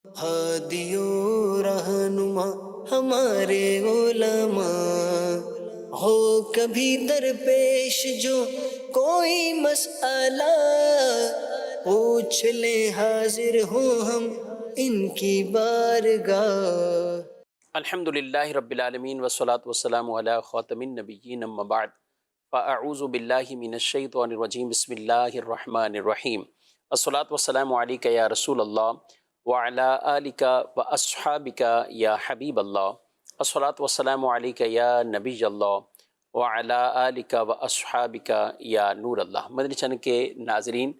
ہادیوں رہنما ہمارے علماء، ہو کبھی درپیش جو کوئی مسئلہ، پوچھ لیں حاضر ہوں ہم ان کی بارگاہ۔ الحمد للہ رب العالمین والصلاة والسلام علی خاتم النبیین اما بعد فاعوذ باللہ من الشیطان الرجیم بسم اللہ الرحمن الرحیم الصلاة والسلام علیک یا رسول اللہ وعلی آلک واصحابک یا حبیب اللہ الصلاة والسلام علیک یا نبی اللہ وعلی آلک واصحابک یا نور اللہ۔ مدنی چینل کے ناظرین،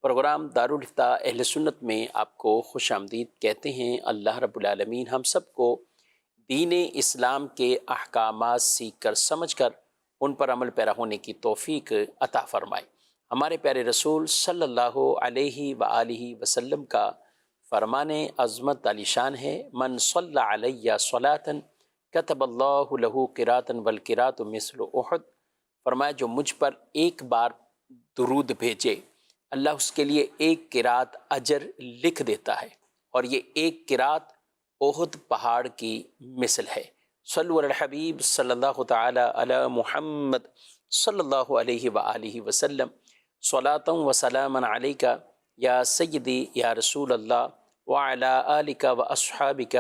پروگرام دارالافتاء اہل سنت میں آپ کو خوش آمدید کہتے ہیں۔ اللہ رب العالمین ہم سب کو دین اسلام کے احکامات سیکھ کر سمجھ کر ان پر عمل پیرا ہونے کی توفیق عطا فرمائے۔ ہمارے پیارے رسول صلی اللہ علیہ وآلہ وسلم کا فرمان عظمت علی شان ہے، من صلی علیہ صلاۃ کتب اللہ لہ قراۃ والقراۃ مثل احد۔ فرمایا جو مجھ پر ایک بار درود بھیجے اللہ اس کے لیے ایک قرات اجر لکھ دیتا ہے، اور یہ ایک قرات احد پہاڑ کی مثل ہے۔ صلو علی الحبیب صلی اللہ تعالی علی محمد صلی اللہ علیہ وآلہ وسلم، صلاۃ و سلاما علیک یا سیدی یا رسول اللہ وعلی آلک و اصحابک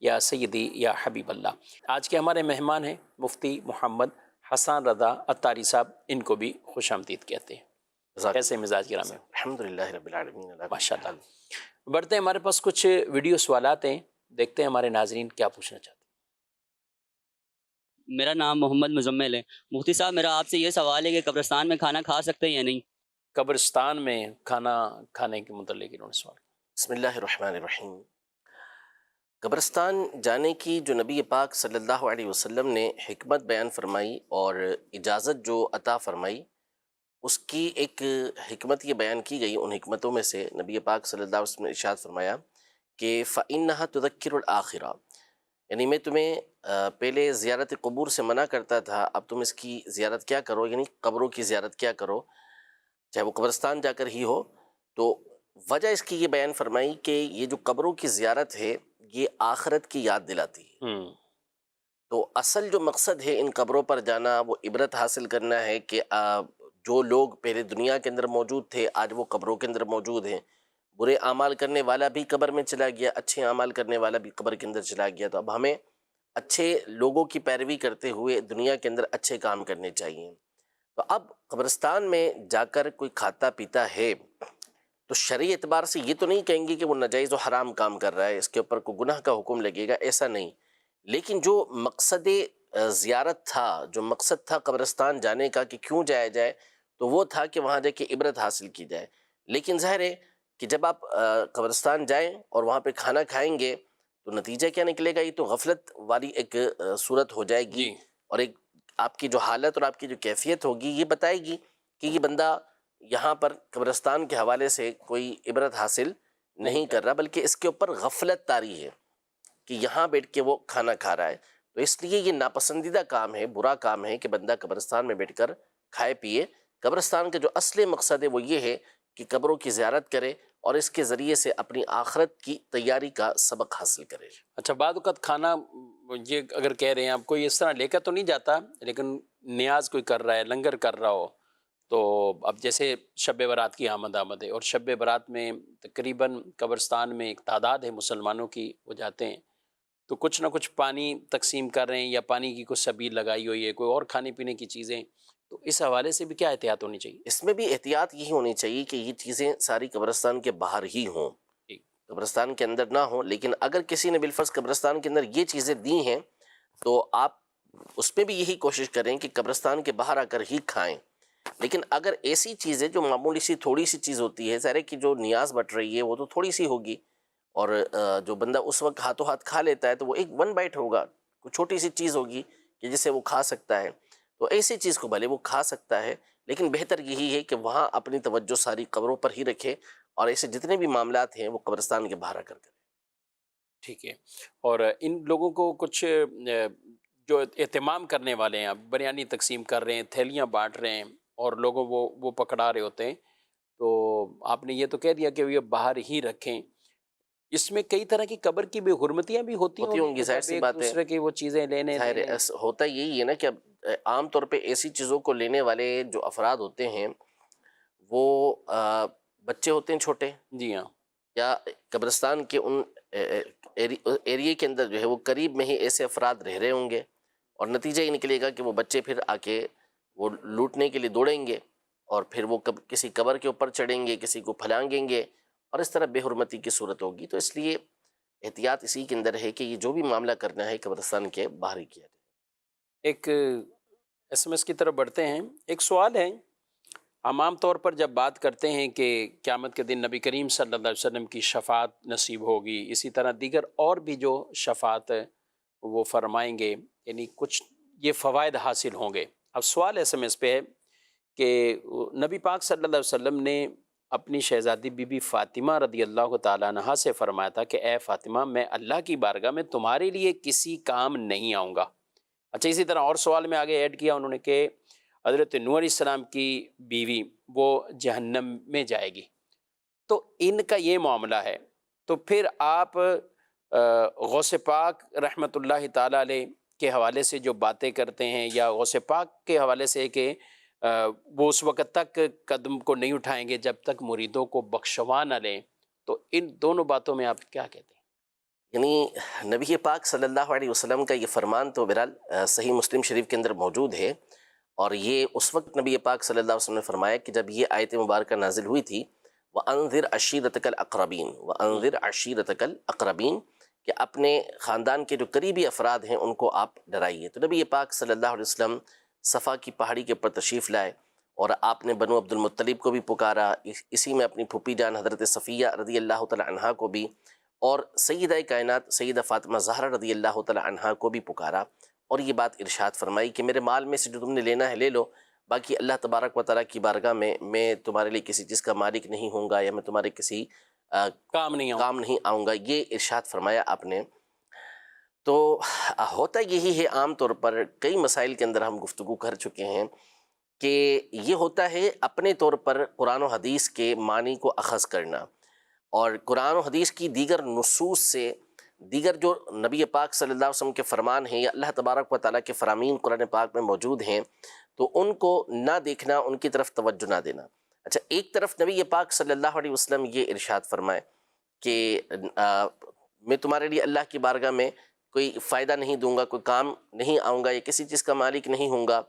یا سیدی یا حبیب اللہ۔ آج کے ہمارے مہمان ہیں مفتی محمد حسان رضا عطاری صاحب، ان کو بھی خوش آمدید کہتے ہیں۔ کیسے مزاج گرام ہے؟ الحمدللہ رب العالمین۔ ماشاء اللہ۔ بڑھتے ہیں، ہمارے پاس کچھ ویڈیو سوالات ہیں، دیکھتے ہیں ہمارے ناظرین کیا پوچھنا چاہتے میرا نام محمد مزمل ہے۔ مفتی صاحب، میرا آپ سے یہ سوال ہے کہ قبرستان میں کھانا کھا سکتے ہیں یا نہیں؟ ہیں۔ قبرستان میں کھانا کھانے کے متعلق انہوں نے سوال کیا۔ بسم اللہ الرحمن الرحیم۔ قبرستان جانے کی جو نبی پاک صلی اللہ علیہ وسلم نے حکمت بیان فرمائی اور اجازت جو عطا فرمائی، اس کی ایک حکمت یہ بیان کی گئی۔ ان حکمتوں میں سے نبی پاک صلی اللہ علیہ وسلم نے ارشاد فرمایا کہ فَإِنَّهَا تُذَكِّرُ الْآخِرَةَ، یعنی میں تمہیں پہلے زیارت قبور سے منع کرتا تھا، اب تم اس کی زیارت کیا کرو، یعنی قبروں کی زیارت کیا کرو، چاہے وہ قبرستان جا کر ہی ہو۔ تو وجہ اس کی یہ بیان فرمائی کہ یہ جو قبروں کی زیارت ہے یہ آخرت کی یاد دلاتی ہے۔ تو اصل جو مقصد ہے ان قبروں پر جانا، وہ عبرت حاصل کرنا ہے کہ جو لوگ پہلے دنیا کے اندر موجود تھے آج وہ قبروں کے اندر موجود ہیں۔ برے اعمال کرنے والا بھی قبر میں چلا گیا، اچھے اعمال کرنے والا بھی قبر کے اندر چلا گیا۔ تو اب ہمیں اچھے لوگوں کی پیروی کرتے ہوئے دنیا کے اندر اچھے کام کرنے چاہیے۔ تو اب قبرستان میں جا کر کوئی کھاتا پیتا ہے تو شرعی اعتبار سے یہ تو نہیں کہیں گے کہ وہ ناجائز و حرام کام کر رہا ہے، اس کے اوپر کوئی گناہ کا حکم لگے گا، ایسا نہیں۔ لیکن جو مقصد زیارت تھا، جو مقصد تھا قبرستان جانے کا کہ کیوں جایا جائے، تو وہ تھا کہ وہاں جا کے عبرت حاصل کی جائے۔ لیکن ظاہر ہے کہ جب آپ قبرستان جائیں اور وہاں پہ کھانا کھائیں گے تو نتیجہ کیا نکلے گا؟ یہ تو غفلت والی ایک صورت ہو جائے گی، اور ایک آپ کی جو حالت اور آپ کی جو کیفیت ہوگی یہ بتائے گی کہ یہ بندہ یہاں پر قبرستان کے حوالے سے کوئی عبرت حاصل نہیں کر رہا، بلکہ اس کے اوپر غفلت طاری ہے کہ یہاں بیٹھ کے وہ کھانا کھا رہا ہے۔ تو اس لیے یہ ناپسندیدہ کام ہے، برا کام ہے کہ بندہ قبرستان میں بیٹھ کر کھائے پیے۔ قبرستان کا جو اصل مقصد ہے وہ یہ ہے کہ قبروں کی زیارت کرے اور اس کے ذریعے سے اپنی آخرت کی تیاری کا سبق حاصل کرے۔ اچھا، بعد اوقات کھانا یہ اگر کہہ رہے ہیں آپ، کوئی اس طرح لے کر تو نہیں جاتا، لیکن نیاز کوئی کر رہا ہے، لنگر کر رہا ہو، تو اب جیسے شب برات کی آمد ہے، اور شب برات میں تقریباً قبرستان میں ایک تعداد ہے مسلمانوں کی، وہ جاتے ہیں تو کچھ نہ کچھ پانی تقسیم کر رہے ہیں، یا پانی کی کوئی سبیل لگائی ہوئی ہے، کوئی اور کھانے پینے کی چیزیں، تو اس حوالے سے بھی کیا احتیاط ہونی چاہیے؟ اس میں بھی احتیاط یہی ہونی چاہیے کہ یہ چیزیں ساری قبرستان کے باہر ہی ہوں، قبرستان کے اندر نہ ہوں۔ لیکن اگر کسی نے بالفرض قبرستان کے اندر یہ چیزیں دی ہیں تو آپ اس میں بھی یہی کوشش کریں کہ قبرستان کے باہر آ کر ہی کھائیں۔ لیکن اگر ایسی چیزیں جو معمولی سی تھوڑی سی چیز ہوتی ہے، ظاہر ہے کہ جو نیاز بٹ رہی ہے وہ تو تھوڑی سی ہوگی، اور جو بندہ اس وقت ہاتھوں ہاتھ کھا لیتا ہے تو وہ ایک ون بائٹ ہوگا، کوئی چھوٹی سی چیز ہوگی کہ جسے وہ کھا سکتا ہے، تو ایسی چیز کو بھلے وہ کھا سکتا ہے، لیکن بہتر یہی ہے کہ وہاں اپنی توجہ ساری قبروں پر ہی رکھے، اور ایسے جتنے بھی معاملات ہیں وہ قبرستان کے باہر آ کر کرے۔ ٹھیک ہے۔ اور ان لوگوں کو کچھ جو اہتمام کرنے والے ہیں، بریانی تقسیم کر رہے ہیں، تھیلیاں بانٹ رہے ہیں، اور لوگوں وہ پکڑا رہے ہوتے ہیں، تو آپ نے یہ تو کہہ دیا کہ یہ باہر ہی رکھیں، اس میں کئی طرح کی قبر کی بے حرمتیاں بھی ہوتی ہوتی ہوں گی، ظاہر سی بات ہے، ایک دوسرے کی وہ چیزیں لینے ظاہر دینے۔ ہوتا یہی ہے نا کہ اب عام طور پہ ایسی چیزوں کو لینے والے جو افراد ہوتے ہیں وہ بچے ہوتے ہیں چھوٹے، جی ہاں، یا قبرستان کے ان ایریے کے اندر جو ہے وہ قریب میں ہی ایسے افراد رہ رہے ہوں گے، اور نتیجہ یہ نکلے گا کہ وہ بچے پھر آ کے وہ لوٹنے کے لیے دوڑیں گے، اور پھر وہ کسی قبر کے اوپر چڑھیں گے، کسی کو پھلانگیں گے، اور اس طرح بے حرمتی کی صورت ہوگی۔ تو اس لیے احتیاط اسی کے اندر ہے کہ یہ جو بھی معاملہ کرنا ہے قبرستان کے باہر ہی کیا جائے۔ ایک ایس ایم ایس کی طرف بڑھتے ہیں۔ ایک سوال ہے، ہم عام طور پر جب بات کرتے ہیں کہ قیامت کے دن نبی کریم صلی اللہ علیہ وسلم کی شفاعت نصیب ہوگی، اسی طرح دیگر اور بھی جو شفاعت وہ فرمائیں گے، یعنی کچھ یہ فوائد حاصل ہوں گے۔ اب سوال ایس ایم ایس پہ ہے کہ نبی پاک صلی اللہ علیہ وسلم نے اپنی شہزادی بی بی فاطمہ رضی اللہ تعالیٰ عنہا سے فرمایا تھا کہ اے فاطمہ، میں اللہ کی بارگاہ میں تمہارے لیے کسی کام نہیں آؤں گا۔ اچھا، اسی طرح اور سوال میں آگے ایڈ کیا انہوں نے کہ حضرت نوح علیہ السلام کی بیوی وہ جہنم میں جائے گی، تو ان کا یہ معاملہ ہے، تو پھر آپ غوث پاک رحمۃ اللہ تعالیٰ علیہ کے حوالے سے جو باتیں کرتے ہیں، یا غوث پاک کے حوالے سے کہ وہ اس وقت تک قدم کو نہیں اٹھائیں گے جب تک مریدوں کو بخشوا نہ لیں، تو ان دونوں باتوں میں آپ کیا کہتے ہیں؟ یعنی نبی پاک صلی اللہ علیہ وسلم کا یہ فرمان تو بہرحال صحیح مسلم شریف کے اندر موجود ہے، اور یہ اس وقت نبی پاک صلی اللہ علیہ وسلم نے فرمایا کہ جب یہ آیت مبارکہ نازل ہوئی تھی، وَأَنذِرْ عَشِيرَتَكَ الْأَقْرَبِينَ وَأَنذِرْ عَشِيرَتَكَ الْأَقْرَبِينَ، کہ اپنے خاندان کے جو قریبی افراد ہیں ان کو آپ ڈرائیے۔ تو نبی پاک صلی اللہ علیہ وسلم صفا کی پہاڑی کے اوپر تشریف لائے، اور آپ نے بنو عبد المطلب کو بھی پکارا، اسی میں اپنی پھوپھی جان حضرت صفیہ رضی اللہ تعالی عنہا کو بھی، اور سیدہ کائنات سیدہ فاطمہ زہرا رضی اللہ تعالی عنہا کو بھی پکارا، اور یہ بات ارشاد فرمائی کہ میرے مال میں سے جو تم نے لینا ہے لے لو، باقی اللہ تبارک و تعالیٰ کی بارگاہ میں تمہارے لیے کسی چیز کا مالک نہیں ہوں گا، یا میں تمہارے کسی کام نہیں آؤں گا، یہ ارشاد فرمایا آپ نے۔ تو ہوتا یہی ہے، عام طور پر کئی مسائل کے اندر ہم گفتگو کر چکے ہیں کہ یہ ہوتا ہے اپنے طور پر قرآن و حدیث کے معنی کو اخذ کرنا، اور قرآن و حدیث کی دیگر نصوص سے دیگر جو نبی پاک صلی اللہ علیہ وسلم کے فرمان ہیں یا اللہ تبارک و تعالیٰ کے فرامین قرآن پاک میں موجود ہیں، تو ان کو نہ دیکھنا، ان کی طرف توجہ نہ دینا۔ اچھا، ایک طرف نبی پاک صلی اللہ علیہ وسلم یہ ارشاد فرمائے کہ میں تمہارے لیے اللہ کی بارگاہ میں کوئی فائدہ نہیں دوں گا، کوئی کام نہیں آؤں گا، یا کسی چیز کا مالک نہیں ہوں گا،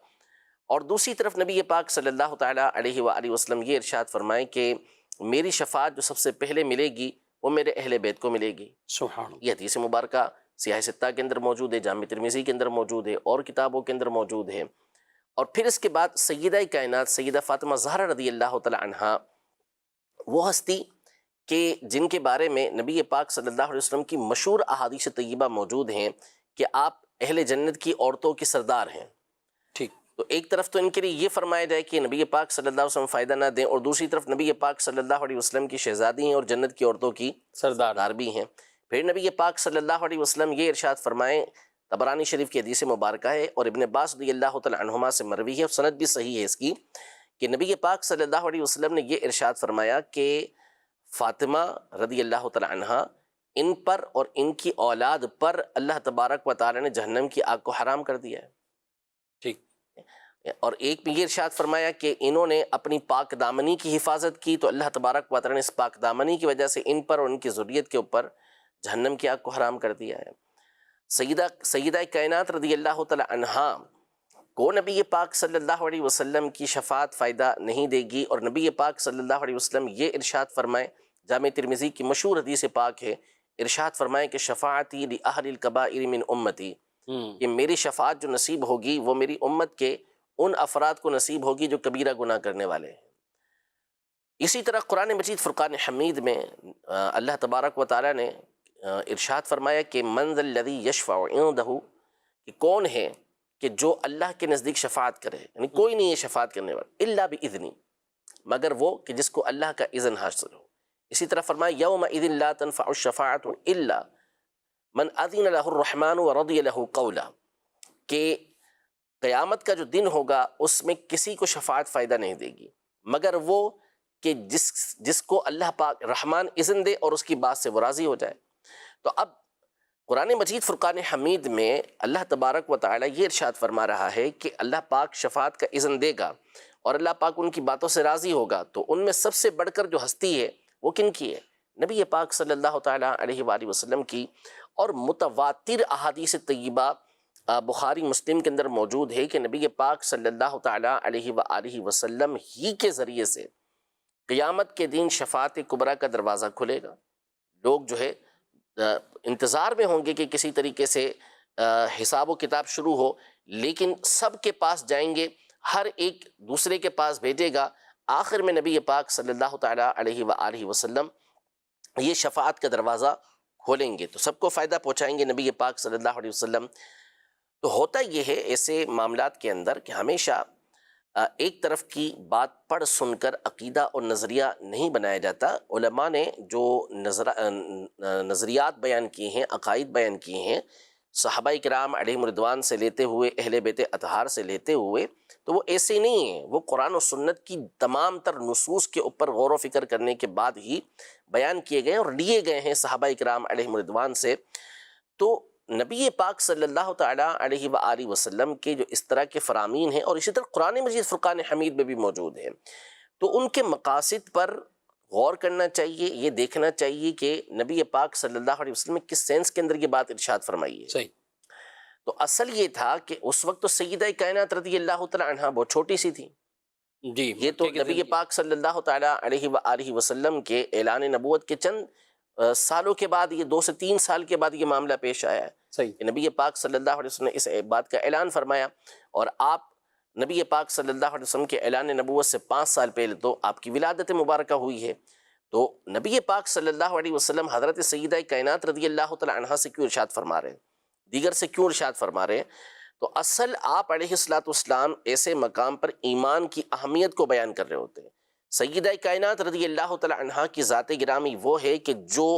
اور دوسری طرف نبی پاک صلی اللہ تعالیٰ علیہ وآلہ وسلم یہ ارشاد فرمائے کہ میری شفاعت جو سب سے پہلے ملے گی وہ میرے اہل بیت کو ملے گی۔ سبحان اللہ۔ یہ حدیث مبارکہ سیاہ ستہ کے اندر موجود ہے، جامع ترمذی کے اندر موجود ہے، اور کتابوں کے اندر موجود ہے۔ اور پھر اس کے بعد سیدہ کائنات سیدہ فاطمہ زہرا رضی اللہ تعالی عنہا، وہ ہستی کہ جن کے بارے میں نبی پاک صلی اللہ علیہ وسلم کی مشہور احادیث طیبہ موجود ہیں کہ آپ اہل جنت کی عورتوں کی سردار ہیں۔ ٹھیک، تو ایک طرف تو ان کے لیے یہ فرمایا جائے کہ نبی پاک صلی اللہ علیہ وسلم فائدہ نہ دیں، اور دوسری طرف نبی پاک صلی اللہ علیہ وسلم کی شہزادی ہیں اور جنت کی عورتوں کی سردار بھی ہیں۔ پھر نبی پاک صلی اللہ علیہ وسلم یہ ارشاد فرمائیں، طبرانی شریف کی حدیث مبارکہ ہے، اور ابن عباس رضی اللہ تعالی عنہما سے مروی ہے، اور سند بھی صحیح ہے اس کی، کہ نبی پاک صلی اللہ علیہ وسلم نے یہ ارشاد فرمایا کہ فاطمہ رضی اللہ تعالی عنہا، ان پر اور ان کی اولاد پر اللہ تبارک و تعالی نے جہنم کی آگ کو حرام کر دیا ہے۔ ٹھیک، اور ایک بھی یہ ارشاد فرمایا کہ انہوں نے اپنی پاک دامنی کی حفاظت کی تو اللہ تبارک و تعالی نے اس پاک دامنی کی وجہ سے ان پر اور ان کی ذریت کے اوپر جہنم کی آگ کو حرام کر دیا ہے۔ سیدہ کائنات رضی اللہ تعالی عنہا کو نبی پاک صلی اللہ علیہ وسلم کی شفاعت فائدہ نہیں دے گی، اور نبی پاک صلی اللہ علیہ وسلم یہ ارشاد فرمائے، جامع ترمذی کی مشہور حدیث پاک ہے، ارشاد فرمائے کہ شفاعتی لأہل الکبائر من امتی، کہ میری شفاعت جو نصیب ہوگی وہ میری امت کے ان افراد کو نصیب ہوگی جو کبیرہ گناہ کرنے والے ہیں۔ اسی طرح قرآن مجید فرقان حمید میں اللہ تبارک و تعالی نے ارشاد فرمایا کہ من ذا الذی یشفع عندہ، کہ کون ہے کہ جو اللہ کے نزدیک شفاعت کرے، یعنی کوئی نہیں ہے شفاعت کرنے والا، الا باذنی، مگر وہ کہ جس کو اللہ کا اذن حاصل ہو۔ اسی طرح فرمایا یومئذ لا تنفع الشفاعۃ الا من اذن له الرحمن ورضی له قولا، کہ قیامت کا جو دن ہوگا اس میں کسی کو شفاعت فائدہ نہیں دے گی مگر وہ کہ جس کو اللہ پاک رحمان اذن دے اور اس کی بات سے وہ راضی ہو جائے۔ تو اب قرآن مجید فرقان حمید میں اللہ تبارک و تعالیٰ یہ ارشاد فرما رہا ہے کہ اللہ پاک شفاعت کا اذن دے گا اور اللہ پاک ان کی باتوں سے راضی ہوگا، تو ان میں سب سے بڑھ کر جو ہستی ہے وہ کن کی ہے؟ نبی پاک صلی اللہ تعالیٰ علیہ وآلہ وسلم کی۔ اور متواتر احادیث طیبہ بخاری مسلم کے اندر موجود ہے کہ نبی پاک صلی اللہ تعالیٰ علیہ وآلہ وسلم ہی کے ذریعے سے قیامت کے دن شفاعت کبریٰ کا دروازہ کھلے گا۔ لوگ جو ہے انتظار میں ہوں گے کہ کسی طریقے سے حساب و کتاب شروع ہو، لیکن سب کے پاس جائیں گے، ہر ایک دوسرے کے پاس بھیجے گا، آخر میں نبی پاک صلی اللہ تعالیٰ علیہ وآلہ وسلم یہ شفاعت کا دروازہ کھولیں گے، تو سب کو فائدہ پہنچائیں گے نبی پاک صلی اللہ علیہ وسلم۔ تو ہوتا یہ ہے ایسے معاملات کے اندر کہ ہمیشہ ایک طرف کی بات پڑھ سن کر عقیدہ اور نظریہ نہیں بنایا جاتا۔ علماء نے جو نظریات بیان کیے ہیں، عقائد بیان کیے ہیں، صحابہ کرام علیہم رضوان سے لیتے ہوئے، اہل بیت اطہار سے لیتے ہوئے، تو وہ ایسے نہیں ہیں، وہ قرآن و سنت کی تمام تر نصوص کے اوپر غور و فکر کرنے کے بعد ہی بیان کیے گئے اور لیے گئے ہیں صحابہ کرام علیہم رضوان سے۔ تو نبی پاک صلی اللہ تعالیٰ علیہ وآلہ وسلم کے جو اس طرح کے فرامین ہیں، اور اسی طرح قرآن مجید فرقان حمید میں بھی موجود ہیں، تو ان کے مقاصد پر غور کرنا چاہیے، یہ دیکھنا چاہیے کہ نبی پاک صلی اللہ علیہ وسلم نے کس سینس کے اندر یہ بات ارشاد فرمائی ہے۔ صحیح۔ تو اصل یہ تھا کہ اس وقت تو سیدہ کائنات رضی اللہ تعالیٰ عنہا بہت چھوٹی سی تھی، جی، یہ تو نبی پاک صلی اللہ تعالیٰ علیہ وآلہ وسلم کے اعلان نبوت کے چند سالوں کے بعد، یہ 2 سے 3 سال کے بعد یہ معاملہ پیش آیا ہے صحیح۔ کہ نبی پاک صلی اللہ علیہ وسلم نے اس بات کا اعلان فرمایا، اور آپ نبی پاک صلی اللہ علیہ وسلم کے اعلان نبوت سے 5 سال پہلے تو آپ کی ولادت مبارکہ ہوئی ہے۔ تو نبی پاک صلی اللہ علیہ وسلم حضرت سیدہ کائنات رضی اللہ تعالیٰ عنہا سے کیوں ارشاد فرما رہے ہیں، دیگر سے کیوں ارشاد فرما رہے ہیں؟ تو اصل آپ علیہ السلام ایسے مقام پر ایمان کی اہمیت کو بیان کر رہے ہوتے ہیں۔ سیدہ کائنات رضی اللہ تعالیٰ عنہا کی ذات گرامی وہ ہے کہ جو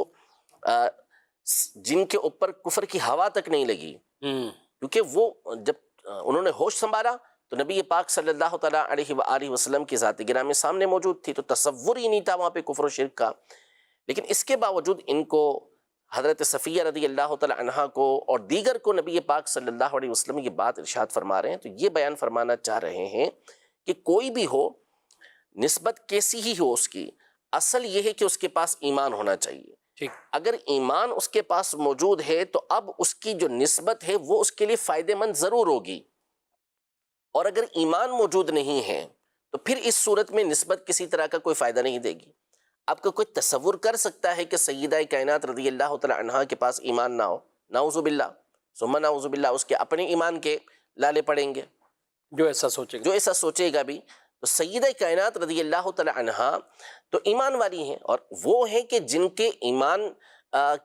جن کے اوپر کفر کی ہوا تک نہیں لگی، کیونکہ وہ جب انہوں نے ہوش سنبھالا تو نبی پاک صلی اللہ تعالیٰ علیہ وآلہ وسلم کی ذات گرامی سامنے موجود تھی، تو تصور ہی نہیں تھا وہاں پہ کفر و شرک کا۔ لیکن اس کے باوجود ان کو، حضرت صفیہ رضی اللہ تعالیٰ عنہا کو اور دیگر کو نبی پاک صلی اللہ علیہ وسلم یہ بات ارشاد فرما رہے ہیں، تو یہ بیان فرمانا چاہ رہے ہیں کہ کوئی بھی ہو، نسبت کیسی ہی ہو اس کی، اصل یہ ہے کہ اس کے پاس ایمان ہونا چاہیے۔ ٹھیک۔ اگر ایمان اس کے پاس موجود ہے تو اب اس کی جو نسبت ہے وہ اس کے لیے فائدہ مند ضرور ہوگی، اور اگر ایمان موجود نہیں ہے تو پھر اس صورت میں نسبت کسی طرح کا کوئی فائدہ نہیں دے گی۔ آپ کو کوئی تصور کر سکتا ہے کہ سیدہ کائنات رضی اللہ تعالیٰ عنہا کے پاس ایمان نہ ہو؟ نعوذ باللہ ثم نعوذ باللہ، اس کے اپنے ایمان کے لالے پڑیں گے، جو ایسا سوچے گا بھی۔ تو سیدہ کائنات رضی اللہ تعالیٰ عنہا تو ایمان والی ہیں، اور وہ ہیں کہ جن کے ایمان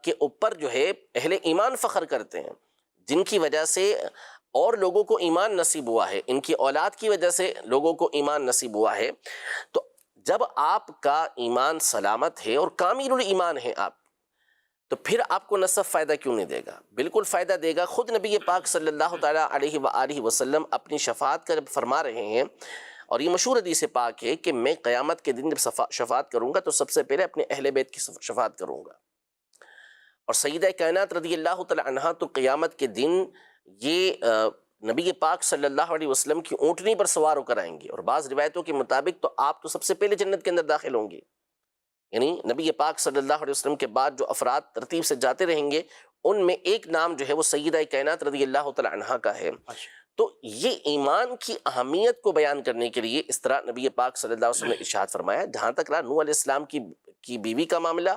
کے اوپر جو ہے اہل ایمان فخر کرتے ہیں، جن کی وجہ سے اور لوگوں کو ایمان نصیب ہوا ہے، ان کی اولاد کی وجہ سے لوگوں کو ایمان نصیب ہوا ہے۔ تو جب آپ کا ایمان سلامت ہے اور کامل الایمان ہے آپ، تو پھر آپ کو نصب فائدہ کیوں نہیں دے گا؟ بالکل فائدہ دے گا۔ خود نبی پاک صلی اللہ تعالیٰ علیہ وآلہ وسلم اپنی شفاعت کا جب فرما رہے ہیں، اور یہ مشہور حدیث پاک ہے کہ میں قیامت کے دن جب شفاعت کروں گا تو سب سے پہلے اپنے اہل بیت کی شفاعت کروں گا، اور سیدہ کائنات رضی اللہ تعالیٰ عنہا تو قیامت کے دن یہ نبی پاک صلی اللہ علیہ وسلم کی اونٹنی پر سوار ہو کر آئیں گے، اور بعض روایتوں کے مطابق تو آپ تو سب سے پہلے جنت کے اندر داخل ہوں گے، یعنی نبی پاک صلی اللہ علیہ وسلم کے بعد جو افراد ترتیب سے جاتے رہیں گے ان میں ایک نام جو ہے وہ سیدہ کائنات رضی اللہ تعالیٰ عنہا کا ہے۔ تو یہ ایمان کی اہمیت کو بیان کرنے کے لیے اس طرح نبی پاک صلی اللہ علیہ وسلم نے ارشاد فرمایا۔ جہاں تک رہا نوح علیہ السلام کی بیوی کا معاملہ،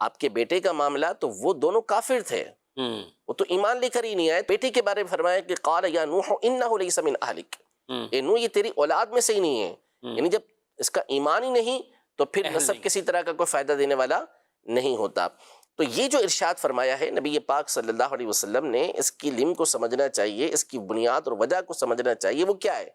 آپ کے بیٹے کا معاملہ، تو وہ دونوں کافر تھے، وہ تو ایمان لے کر ہی نہیں آئے۔ بیٹے کے بارے میں فرمایا کہ قال یا نوح انہ لیس من اہلک، اے نوح یہ تیری اولاد میں سے ہی نہیں ہے، یعنی جب اس کا ایمان ہی نہیں تو پھر نسب کسی طرح کا کوئی فائدہ دینے والا نہیں ہوتا۔ تو یہ جو ارشاد فرمایا ہے نبی پاک صلی اللہ علیہ وسلم نے، اس کی لم کو سمجھنا چاہیے، اس کی بنیاد اور وجہ کو سمجھنا چاہیے۔ وہ کیا ہے؟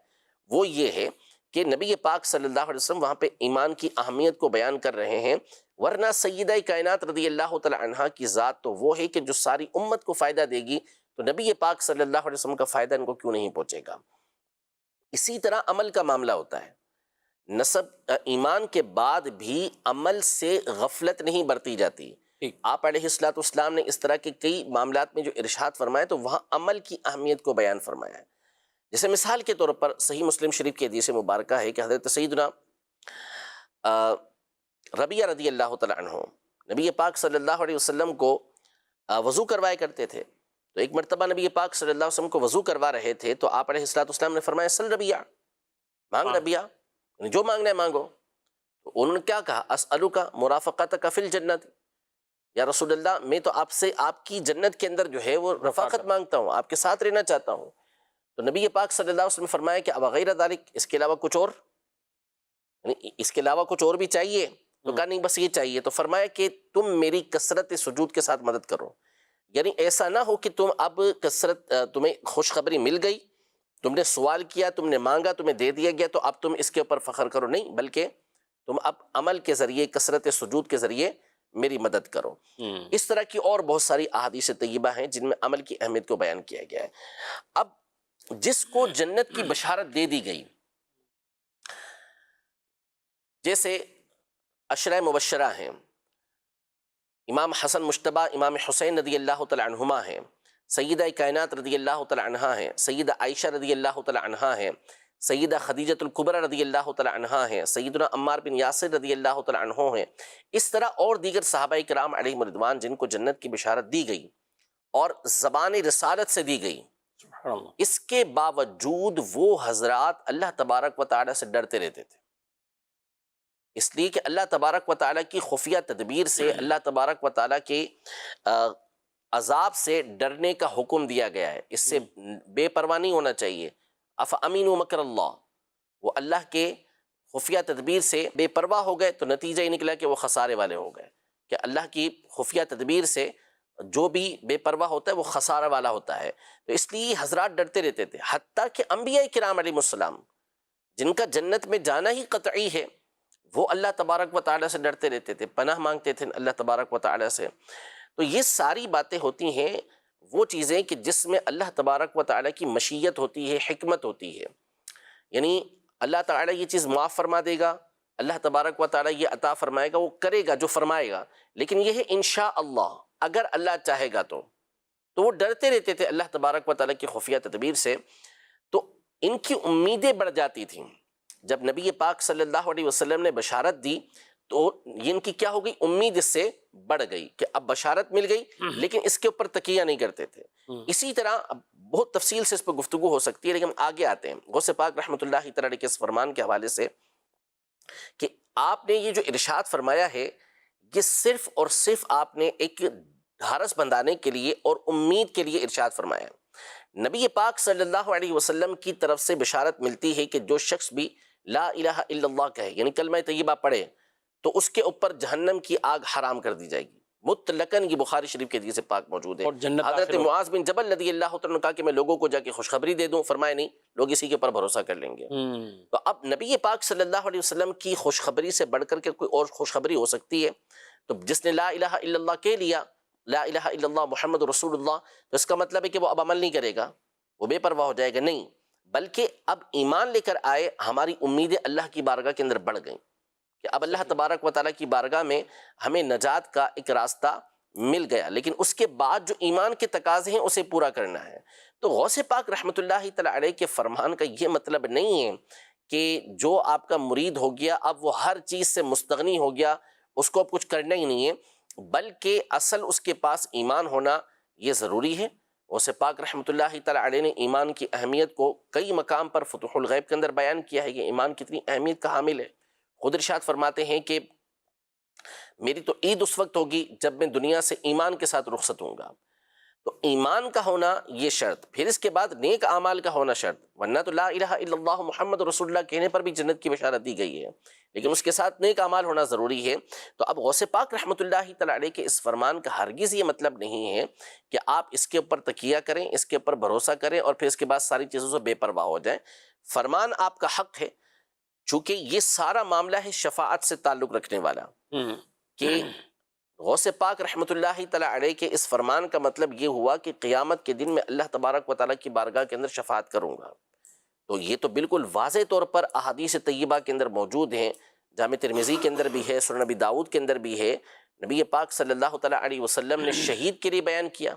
وہ یہ ہے کہ نبی پاک صلی اللہ علیہ وسلم وہاں پہ ایمان کی اہمیت کو بیان کر رہے ہیں، ورنہ سیدہ کائنات رضی اللہ تعالی عنہا کی ذات تو وہ ہے کہ جو ساری امت کو فائدہ دے گی، تو نبی پاک صلی اللہ علیہ وسلم کا فائدہ ان کو کیوں نہیں پہنچے گا؟ اسی طرح عمل کا معاملہ ہوتا ہے۔ نسب ایمان کے بعد بھی عمل سے غفلت نہیں برتی جاتی. ٹھیک. آپ علیہ الصلوۃ والسلام نے اس طرح کے کئی معاملات میں جو ارشاد فرمایا تو وہاں عمل کی اہمیت کو بیان فرمایا ہے. جیسے مثال کے طور پر صحیح مسلم شریف کی حدیث مبارکہ ہے کہ حضرت سیدنا ربیعہ رضی اللہ تعالیٰ عنہ نبی پاک صلی اللہ علیہ وسلم کو وضو کروایا کرتے تھے. تو ایک مرتبہ نبی پاک صلی اللہ علیہ وسلم کو وضو کروا رہے تھے تو آپ علیہ الصلوۃ والسلام نے فرمایا سل ربیعہ، مانگ ربیعہ، یعنی جو مانگنا ہے مانگو. تو انہوں نے کیا کہا؟ اسألک مرافقتک فی الجنت، یا رسول اللہ میں تو آپ سے آپ کی جنت کے اندر جو ہے وہ رفاقت مانگتا ہوں، آپ کے ساتھ رہنا چاہتا ہوں. تو نبی پاک صلی اللہ علیہ وسلم نے فرمایا کہ اب غیر ذالک، اس کے علاوہ کچھ اور، یعنی اس کے علاوہ کچھ اور بھی چاہیے؟ تو کہا نہیں بس یہ چاہیے. تو فرمایا کہ تم میری کثرت سجود کے ساتھ مدد کرو، یعنی ایسا نہ ہو کہ تم اب کثرت تمہیں خوشخبری مل گئی، تم نے سوال کیا، تم نے مانگا، تمہیں دے دیا گیا تو اب تم اس کے اوپر فخر کرو، نہیں، بلکہ تم اب عمل کے ذریعے کثرت سجود کے ذریعے میری مدد کرو. اس طرح کی اور بہت ساری احادیث طیبہ ہیں جن میں عمل کی اہمیت کو بیان کیا گیا ہے. اب جس کو جنت کی بشارت دے دی گئی، جیسے عشرہ مبشرہ ہیں، امام حسن مجتبی امام حسین رضی اللہ تعالی عنہما ہیں، سیدہ کائنات رضی اللہ تعالی عنہا ہیں، سیدہ عائشہ رضی اللہ تعالی عنہا ہیں، سیدہ خدیجۃ الکبریٰ رضی اللہ تعالی عنہا ہیں، سیدنا عمار بن یاسر رضی اللہ تعالی عنہ ہیں. اس طرح اور دیگر صحابہ کرام علیہم رضوان جن کو جنت کی بشارت دی گئی اور زبان رسالت سے دی گئی، سبحان اللہ. اس کے باوجود وہ حضرات اللہ تبارک و تعالیٰ سے ڈرتے رہتے تھے، اس لیے کہ اللہ تبارک و تعالیٰ کی خفیہ تدبیر سے، اللہ تبارک و تعالیٰ کے عذاب سے ڈرنے کا حکم دیا گیا ہے. اس سے بے پرواہ نہیں ہونا چاہیے. افامنوا مکر اللہ، وہ اللہ کے خفیہ تدبیر سے بے پرواہ ہو گئے تو نتیجہ یہ نکلا کہ وہ خسارے والے ہو گئے، کہ اللہ کی خفیہ تدبیر سے جو بھی بے پرواہ ہوتا ہے وہ خسارہ والا ہوتا ہے. تو اس لیے حضرات ڈرتے رہتے تھے، حتیٰ کہ انبیاء کرام علیہ السلام جن کا جنت میں جانا ہی قطعی ہے، وہ اللہ تبارک و تعالیٰ سے ڈرتے رہتے تھے، پناہ مانگتے تھے اللہ تبارک و تعالیٰ سے. تو یہ ساری باتیں ہوتی ہیں وہ چیزیں کہ جس میں اللہ تبارک و تعالیٰ کی مشیت ہوتی ہے، حکمت ہوتی ہے. یعنی اللہ تعالیٰ یہ چیز معاف فرما دے گا، اللہ تبارک و تعالیٰ یہ عطا فرمائے گا، وہ کرے گا جو فرمائے گا، لیکن یہ ہے انشاءاللہ، اگر اللہ چاہے گا تو وہ ڈرتے رہتے تھے اللہ تبارک و تعالیٰ کی خفیہ تدبیر سے. تو ان کی امیدیں بڑھ جاتی تھیں. جب نبی پاک صلی اللہ علیہ وسلم نے بشارت دی تو ان کی کیا ہو گئی؟ امید اس سے بڑھ گئی کہ اب بشارت مل گئی، لیکن اس کے اوپر تکیہ نہیں کرتے تھے. اسی طرح بہت تفصیل سے اس پر گفتگو ہو سکتی ہے، لیکن آگے آتے ہیں غوث پاک رحمۃ اللہ تعالی کے اس فرمان کے حوالے سے کہ آپ نے یہ جو ارشاد فرمایا ہے یہ صرف اور صرف آپ نے ایک ڈھارس بندھانے کے لیے اور امید کے لیے ارشاد فرمایا. نبی پاک صلی اللہ علیہ وسلم کی طرف سے بشارت ملتی ہے کہ جو شخص بھی لا الہ الا اللہ کہے، یعنی کلمہ طیبہ پڑھے، تو اس کے اوپر جہنم کی آگ حرام کر دی جائے گی مطلقاً. یہ بخاری شریف کے حدیث پاک موجود ہے. اور جنت حضرت داخل ہو. معاذ بن جبل رضی اللہ تعالیٰ نے کہا کہ میں لوگوں کو جا کے خوشخبری دے دوں، فرمایا نہیں، لوگ اسی کے اوپر بھروسہ کر لیں گے. تو اب نبی پاک صلی اللہ علیہ وسلم کی خوشخبری سے بڑھ کر کے کوئی اور خوشخبری ہو سکتی ہے؟ تو جس نے لا الہ الا اللہ کہہ لیا، لا الہ الا اللہ محمد رسول اللہ، تو اس کا مطلب ہے کہ وہ اب عمل نہیں کرے گا، وہ بے پرواہ ہو جائے گا؟ نہیں، بلکہ اب ایمان لے کر آئے، ہماری امیدیں اللہ کی بارگاہ کے اندر بڑھ گئیں کہ اب اللہ تبارک و تعالیٰ کی بارگاہ میں ہمیں نجات کا ایک راستہ مل گیا، لیکن اس کے بعد جو ایمان کے تقاضے ہیں اسے پورا کرنا ہے. تو غوث پاک رحمۃ اللہ تعالیٰ علیہ کے فرمان کا یہ مطلب نہیں ہے کہ جو آپ کا مرید ہو گیا اب وہ ہر چیز سے مستغنی ہو گیا، اس کو اب کچھ کرنا ہی نہیں ہے، بلکہ اصل اس کے پاس ایمان ہونا یہ ضروری ہے. غوث پاک رحمۃ اللہ تعالیٰ علیہ نے ایمان کی اہمیت کو کئی مقام پر فتح الغیب کے اندر بیان کیا ہے کہ ایمان کتنی اہمیت کا حامل ہے. خود ارشاد فرماتے ہیں کہ میری تو عید اس وقت ہوگی جب میں دنیا سے ایمان کے ساتھ رخصت ہوں گا. تو ایمان کا ہونا یہ شرط، پھر اس کے بعد نیک اعمال کا ہونا شرط، ورنہ تو لا الہ الا اللہ محمد رسول اللہ کہنے پر بھی جنت کی بشارت دی گئی ہے، لیکن اس کے ساتھ نیک اعمال ہونا ضروری ہے. تو اب غوث پاک رحمۃ اللہ تعالیٰ علیہ کے اس فرمان کا ہرگز یہ مطلب نہیں ہے کہ آپ اس کے اوپر تکیہ کریں، اس کے اوپر بھروسہ کریں اور پھر اس کے بعد ساری چیزوں سے بے پرواہ ہو جائیں. فرمان آپ کا حق ہے، چونکہ یہ سارا معاملہ ہے شفاعت سے تعلق رکھنے والا، کہ غوث پاک رحمۃ اللہ تعالیٰ علیہ کے اس فرمان کا مطلب یہ ہوا کہ قیامت کے دن میں اللہ تبارک و تعالیٰ کی بارگاہ کے اندر شفاعت کروں گا. تو یہ تو بالکل واضح طور پر احادیث طیبہ کے اندر موجود ہیں، جامع ترمذی کے اندر بھی ہے، سنن نبی داؤد کے اندر بھی ہے۔ نبی پاک صلی اللہ تعالیٰ علیہ وسلم نے شہید کے لیے بیان کیا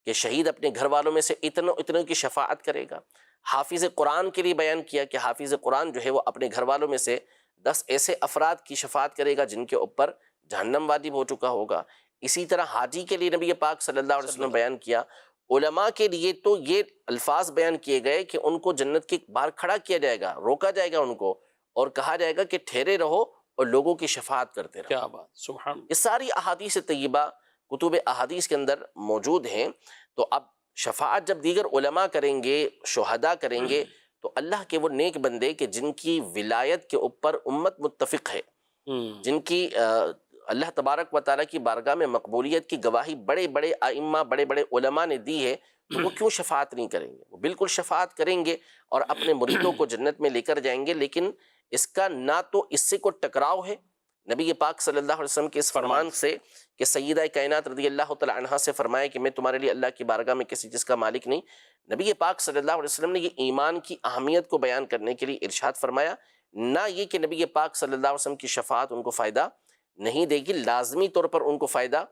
کہ شہید اپنے گھر والوں میں سے اتنوں کی شفاعت کرے گا۔ حافظ قرآن کے لیے بیان کیا کہ حافظ قرآن جو ہے وہ اپنے گھر والوں میں سے 10 ایسے افراد کی شفاعت کرے گا جن کے اوپر جہنم واجب ہو چکا ہوگا۔ اسی طرح حاجی کے لیے نبی پاک صلی اللہ علیہ وسلم بیان کیا۔ علماء کے لیے تو یہ الفاظ بیان کیے گئے کہ ان کو جنت کے باہر کھڑا کیا جائے گا، روکا جائے گا ان کو، اور کہا جائے گا کہ ٹھہرے رہو اور لوگوں کی شفاعت کرتے رہو۔ کیا بات، سبحان اللہ۔ یہ ساری احادیث طیبہ کتب احادیث کے اندر موجود ہیں۔ تو اب شفاعت جب دیگر علماء کریں گے، شہداء کریں گے، تو اللہ کے وہ نیک بندے کہ جن کی ولایت کے اوپر امت متفق ہے، جن کی اللہ تبارک و تعالیٰ کی بارگاہ میں مقبولیت کی گواہی بڑے بڑے ائمہ، بڑے بڑے علماء نے دی ہے، تو وہ کیوں شفاعت نہیں کریں گے؟ وہ بالکل شفاعت کریں گے اور اپنے مریدوں کو جنت میں لے کر جائیں گے۔ لیکن اس کا نہ تو اس سے کوئی ٹکراؤ ہے نبی پاک صلی اللہ علیہ وسلم کے اس فرمان سے کہ سیدہ کائنات رضی اللہ تعالی عنہا سے فرمایا کہ میں تمہارے لیے اللہ کی بارگاہ میں کسی چیز کا مالک نہیں۔ نبی پاک صلی اللہ علیہ وسلم نے یہ ایمان کی اہمیت کو بیان کرنے کے لیے ارشاد فرمایا، نہ یہ کہ نبی پاک صلی اللہ علیہ وسلم کی شفاعت ان کو فائدہ نہیں دے گی، لازمی طور پر ان کو فائدہ